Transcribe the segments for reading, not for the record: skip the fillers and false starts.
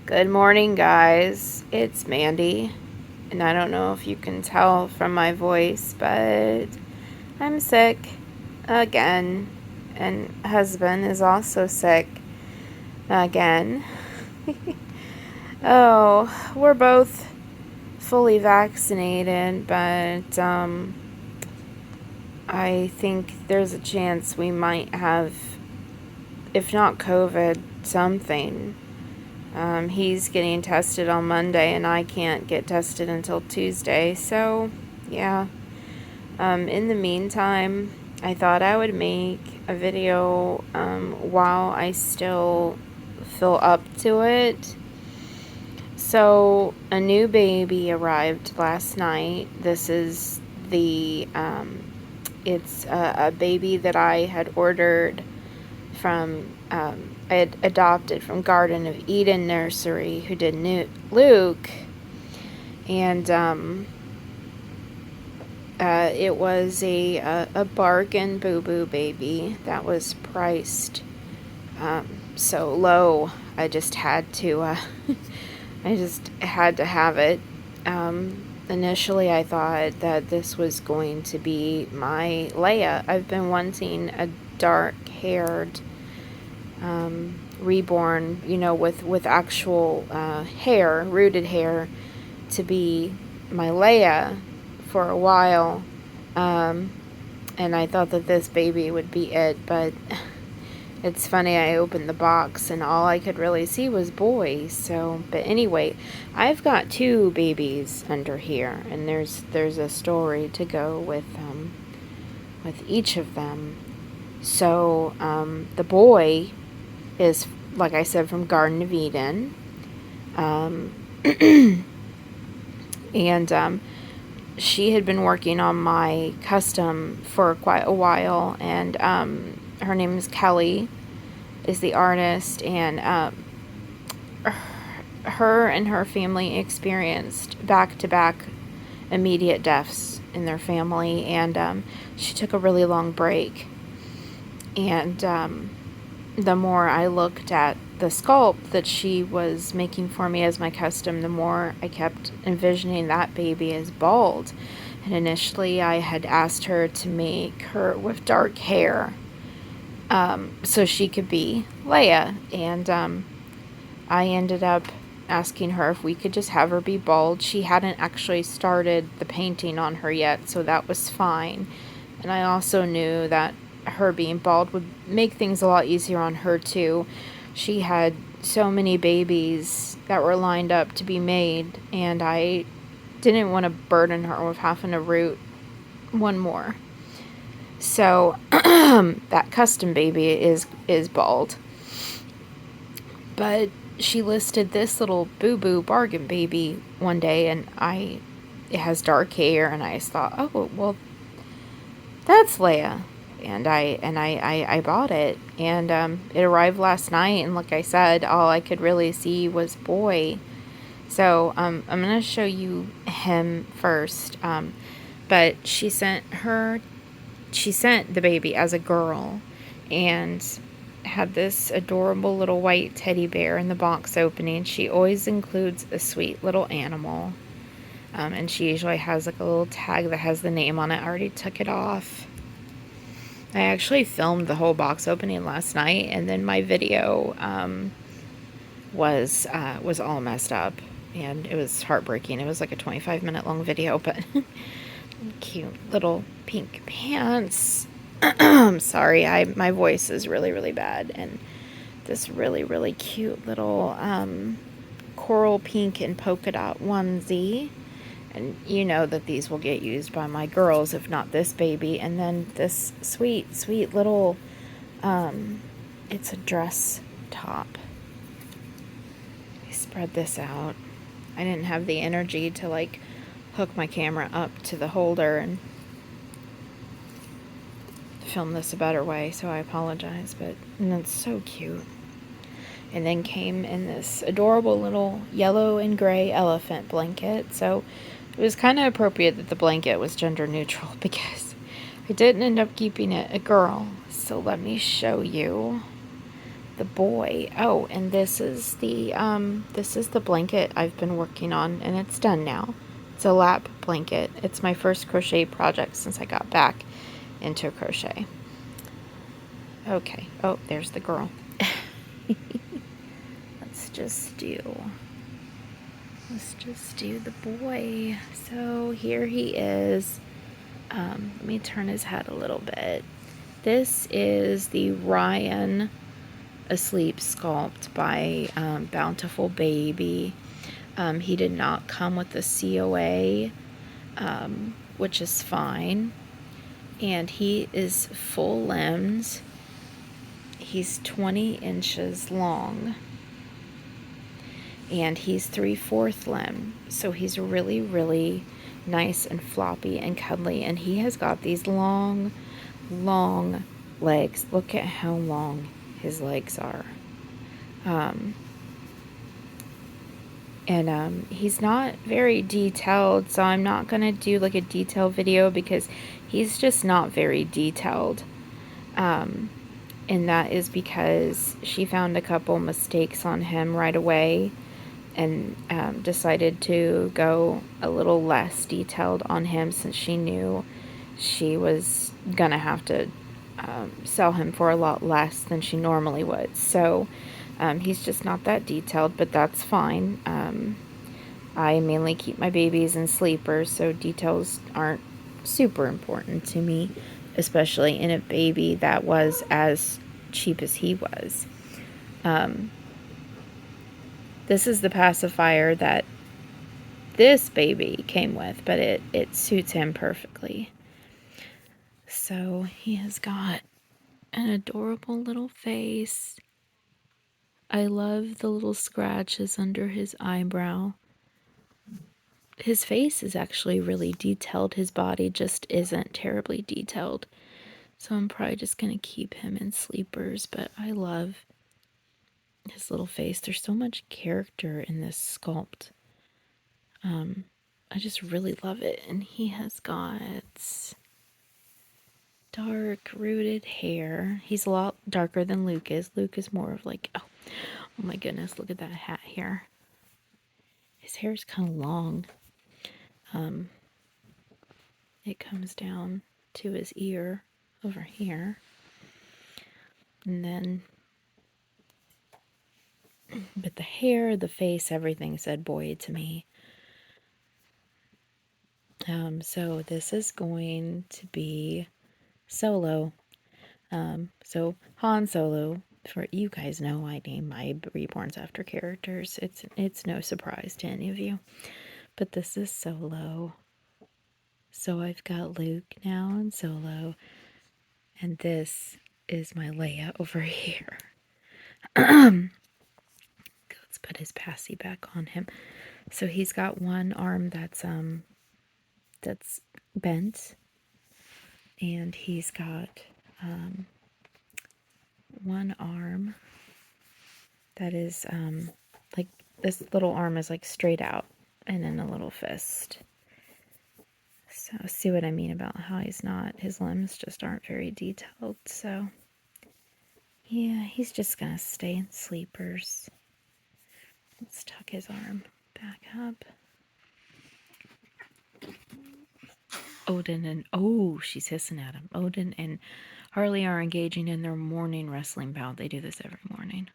Good morning, guys. It's Mandy, and I don't know if you can tell from my voice, but I'm sick again, and husband is also sick again. Oh, we're both fully vaccinated, but I think there's a chance we might have, if not COVID, something. He's getting tested on Monday, and I can't get tested until Tuesday, so yeah. In the meantime, I thought I would make a video while I still feel up to it. So, a new baby arrived last night. This is it's a baby that I had ordered from, I had adopted from Garden of Eden Nursery, who did Luke, and it was a bargain boo-boo baby that was priced so low. I just had to have it. Initially, I thought that this was going to be my Leia. I've been wanting a dark-haired reborn, with actual hair, rooted hair, to be my Leia for a while. And I thought that this baby would be it, but it's funny, I opened the box and all I could really see was boys. So, but anyway, I've got two babies under here, and there's a story to go with each of them. So, the boy is, like I said, from Garden of Eden. And she had been working on my custom for quite a while, and her name is Kelly, is the artist, and her and her family experienced back-to-back immediate deaths in their family, and she took a really long break. And the more I looked at the sculpt that she was making for me as my custom, the more I kept envisioning that baby as bald. And initially I had asked her to make her with dark hair, so she could be Leia. And I ended up asking her if we could just have her be bald. She hadn't actually started the painting on her yet, so that was fine. And I also knew that her being bald would make things a lot easier on her too. She had so many babies that were lined up to be made, and I didn't want to burden her with having to root one more. So that custom baby is bald, but she listed this little boo-boo bargain baby one day, and it has dark hair, and I just thought, oh well, that's Leia. And I bought it, and it arrived last night, and like I said, all I could really see was boy. So I'm gonna show you him first, but she sent the baby as a girl, and had this adorable little white teddy bear in the box opening. She always includes a sweet little animal, and she usually has like a little tag that has the name on it. I already took it off. I actually filmed the whole box opening last night, and then my video was all messed up, and it was heartbreaking. It was like a 25-minute long video, but cute little pink pants. I'm sorry, my voice is really, really bad, and this really, really cute little coral pink and polka dot onesie. And you know that these will get used by my girls, if not this baby. And then this sweet, sweet little, it's a dress top. I spread this out. I didn't have the energy to like hook my camera up to the holder and film this a better way, so I apologize, and it's so cute. And then came in this adorable little yellow and gray elephant blanket. So it was kind of appropriate that the blanket was gender neutral, because I didn't end up keeping it a girl. So let me show you the boy. Oh, and this is the blanket I've been working on, and it's done now. It's a lap blanket. It's my first crochet project since I got back into crochet. Okay. Oh, there's the girl. Let's just do the boy. So here he is. Let me turn his head a little bit. This is the Ryan Asleep sculpt by Bountiful Baby. He did not come with the COA, which is fine. And he is full limbed. He's 20 inches long. And he's 3/4 limb. So he's really, really nice and floppy and cuddly. And he has got these long, long legs. Look at how long his legs are. He's not very detailed, so I'm not going to do like a detail video because he's just not very detailed. And that is because she found a couple mistakes on him right away and decided to go a little less detailed on him since she knew she was going to have to sell him for a lot less than she normally would. So he's just not that detailed, but that's fine. I mainly keep my babies in sleepers, so details aren't super important to me, especially in a baby that was as cheap as he was. This is the pacifier that this baby came with, but it suits him perfectly. So he has got an adorable little face. I love the little scratches under his eyebrow. His face is actually really detailed. His body just isn't terribly detailed. So I'm probably just going to keep him in sleepers, but I love his little face. There's so much character in this sculpt. I just really love it. And he has got dark rooted hair. He's a lot darker than Luke is. Luke is more of like, oh my goodness, look at that hat here. His hair is kind of long. It comes down to his ear over here. And then, but the hair, the face, everything said boy to me. So this is going to be Solo. So Han Solo, for you guys know, I name my Reborns after characters. It's no surprise to any of you. But this is Solo. So I've got Luke now and Solo. And this is my Leia over here. Let's put his passy back on him. So he's got one arm that's bent, and he's got one arm that is like this little arm is like straight out and in a little fist. So see what I mean about how his limbs just aren't very detailed. So yeah, he's just gonna stay in sleepers. Let's tuck his arm back up. Odin and, oh, she's hissing at him. Odin and Harley are engaging in their morning wrestling bout. They do this every morning.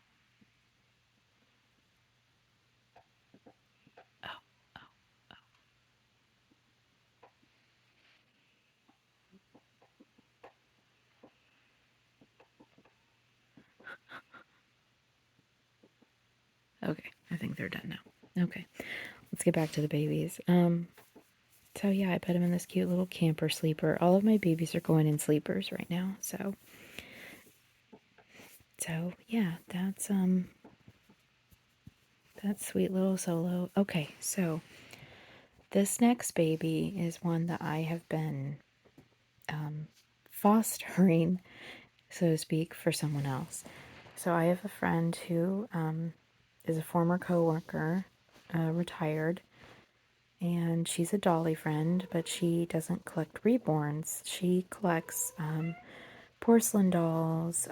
Okay, I think they're done now. Okay, let's get back to the babies. So yeah, I put him in this cute little camper sleeper. All of my babies are going in sleepers right now. So yeah, that's sweet little Solo. Okay, so this next baby is one that I have been fostering, so to speak, for someone else. So I have a friend who is a former coworker, retired, and she's a dolly friend, but she doesn't collect reborns. She collects porcelain dolls,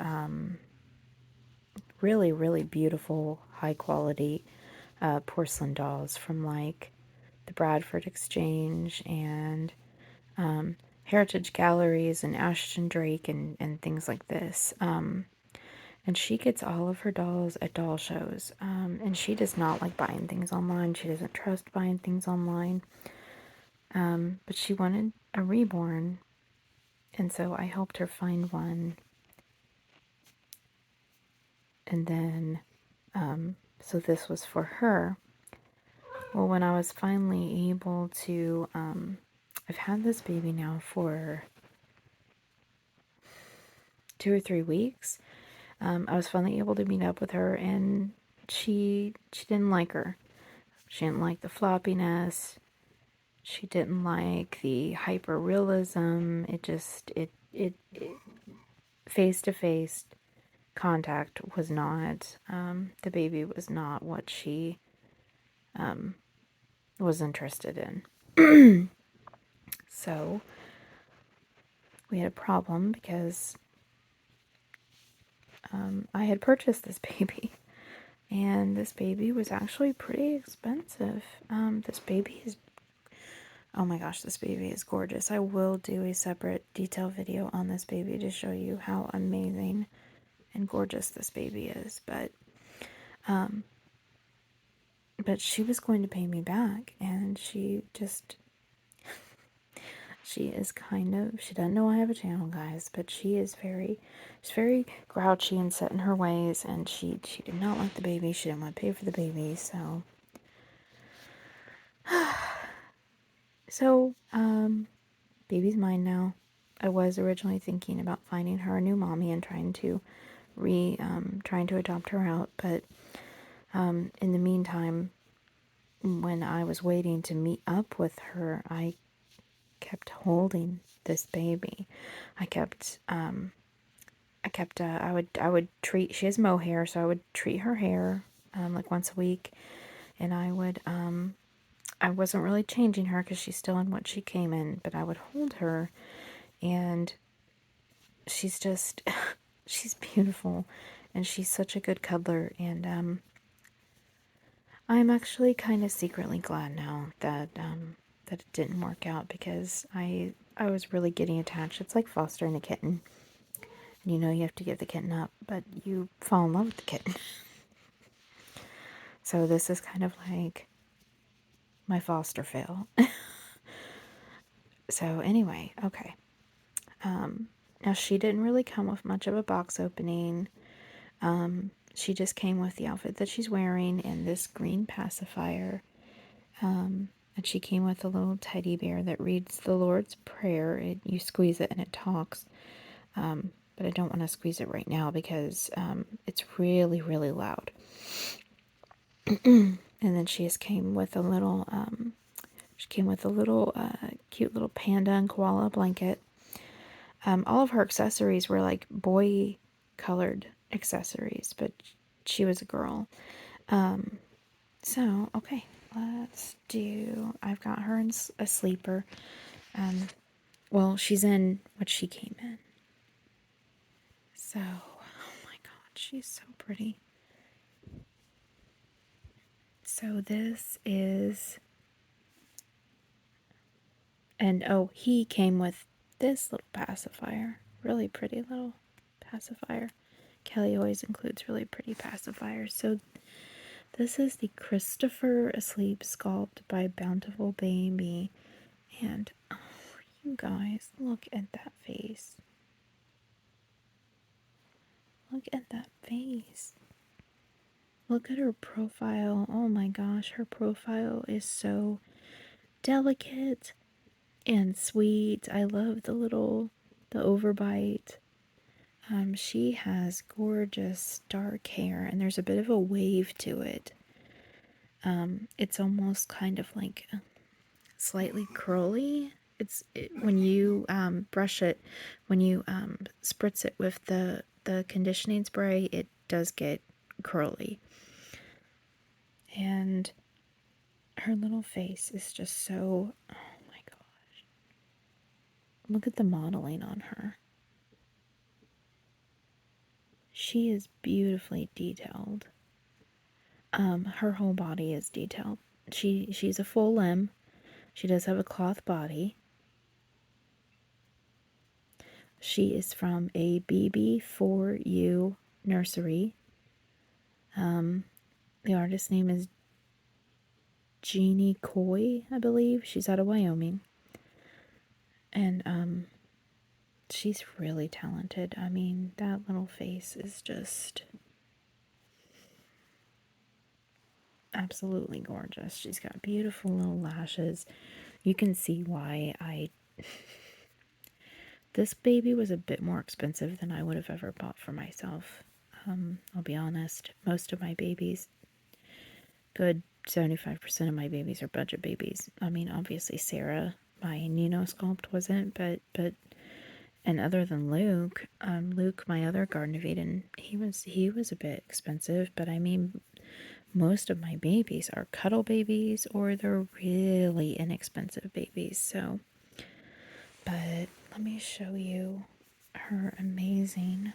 really, really beautiful, high quality porcelain dolls from like the Bradford Exchange and Heritage Galleries and Ashton Drake and things like this. And she gets all of her dolls at doll shows. And she does not like buying things online. She doesn't trust buying things online. But she wanted a reborn. And so I helped her find one. And then, so this was for her. Well, when I was finally able to, I've had this baby now for 2 or 3 weeks. I was finally able to meet up with her, and she didn't like her. She didn't like the floppiness. She didn't like the hyper realism. It face to face contact was not, the baby was not what she was interested in. So we had a problem because I had purchased this baby, and this baby was actually pretty expensive. This baby is, oh my gosh, this baby is gorgeous. I will do a separate detailed video on this baby to show you how amazing and gorgeous this baby is. But she was going to pay me back, and she is kind of, she doesn't know I have a channel, guys, but she's very grouchy and set in her ways, and she did not like the baby. She didn't want to pay for the baby, so baby's mine now. I was originally thinking about finding her a new mommy and trying to adopt her out, but in the meantime, when I was waiting to meet up with her, I kept holding this baby. I would treat, she has mohair, so I would treat her hair, like once a week, and I wasn't really changing her because she's still in what she came in, but I would hold her, and she's just, she's beautiful, and she's such a good cuddler, and I'm actually kind of secretly glad now that it didn't work out, because I was really getting attached. It's like fostering a kitten. You know, you have to give the kitten up, but you fall in love with the kitten. So this is kind of like my foster fail. So anyway, okay. Now she didn't really come with much of a box opening. She just came with the outfit that she's wearing and this green pacifier. And she came with a little teddy bear that reads the Lord's Prayer. You squeeze it and it talks. But I don't want to squeeze it right now because it's really, really loud. And then she just came with a little, cute little panda and koala blanket. All of her accessories were like boy colored accessories, but she was a girl. So, okay, I've got her in a sleeper. Well, she's in what she came in. So, oh my god, she's so pretty. So this is, and oh, he came with this little pacifier. Really pretty little pacifier. Kelly always includes really pretty pacifiers. So this is the Christopher Asleep Sculpt by Bountiful Baby. And, oh, you guys, look at that face. Look at that face. Look at her profile. Oh my gosh, her profile is so delicate and sweet. I love the overbite. She has gorgeous dark hair, and there's a bit of a wave to it. It's almost kind of like slightly curly. When you brush it, when you spritz it with the conditioning spray, it does get curly. And her little face is just so, oh my gosh. Look at the modeling on her. She is beautifully detailed. Her whole body is detailed. She's a full limb. She does have a cloth body. She is from ABB4U Nursery. The artist's name is Jeannie Coy, I believe. She's out of Wyoming. And she's really talented. I mean, that little face is just absolutely gorgeous. She's got beautiful little lashes. You can see why this baby was a bit more expensive than I would have ever bought for myself. I'll be honest, most of my babies, good 75% of my babies are budget babies. I mean, obviously Sarah, my Nino sculpt wasn't, but and other than Luke, Luke, my other Garden of Eden, he was a bit expensive, but I mean, most of my babies are cuddle babies or they're really inexpensive babies. So, but let me show you her amazing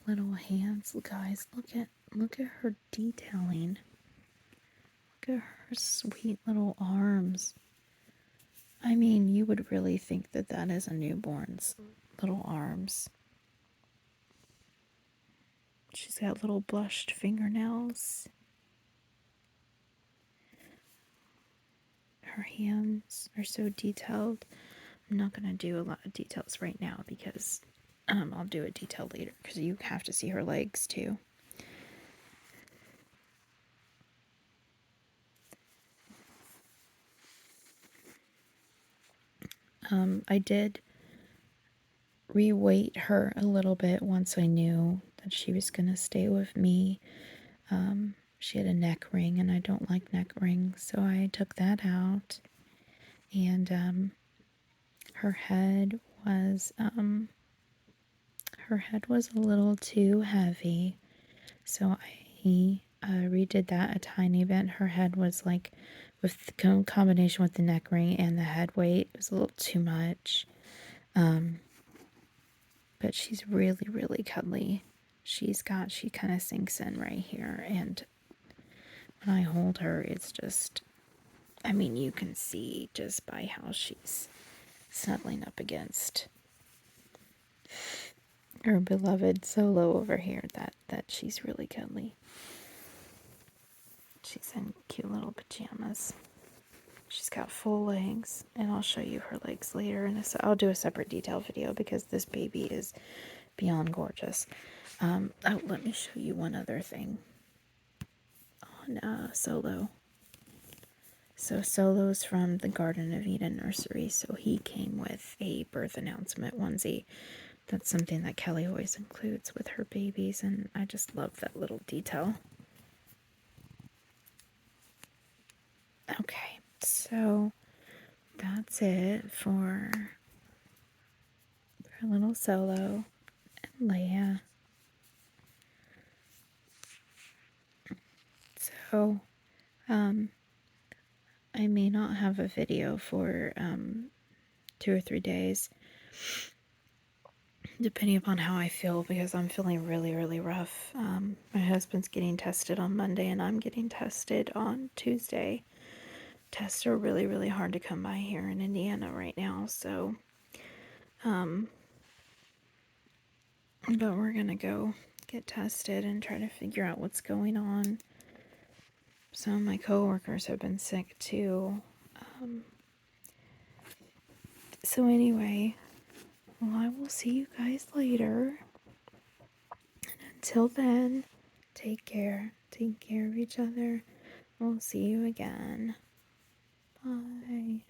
little hands. Guys, look at her detailing. Look at her sweet little arms. I mean, you would really think that that is a newborn's little arms. She's got little blushed fingernails. Her hands are so detailed. I'm not going to do a lot of details right now because I'll do a detail later because you have to see her legs too. I did reweight her a little bit once I knew that she was going to stay with me. She had a neck ring and I don't like neck rings, so I took that out. And her head was a little too heavy, so I redid that a tiny bit. Her head was like, with the combination with the neck ring and the head weight, it was a little too much. But she's really, really cuddly. She kind of sinks in right here, and when I hold her, it's just, I mean, you can see just by how she's snuggling up against her beloved Solo over here that she's really cuddly. She's in cute little pajamas. She's got full legs, and I'll show you her legs later. And I'll do a separate detail video because this baby is beyond gorgeous. Oh, let me show you one other thing on Solo. So Solo's from the Garden of Eden Nursery, so he came with a birth announcement onesie. That's something that Kelly always includes with her babies, and I just love that little detail. Okay, so that's it for little Solo and Leia. So, I may not have a video for 2 or 3 days, depending upon how I feel, because I'm feeling really, really rough. My husband's getting tested on Monday, and I'm getting tested on Tuesday. Tests are really, really hard to come by here in Indiana right now, so, but we're gonna go get tested and try to figure out what's going on. Some of my coworkers have been sick too. So anyway, well, I will see you guys later. Until then, take care. Take care of each other. We'll see you again. Bye.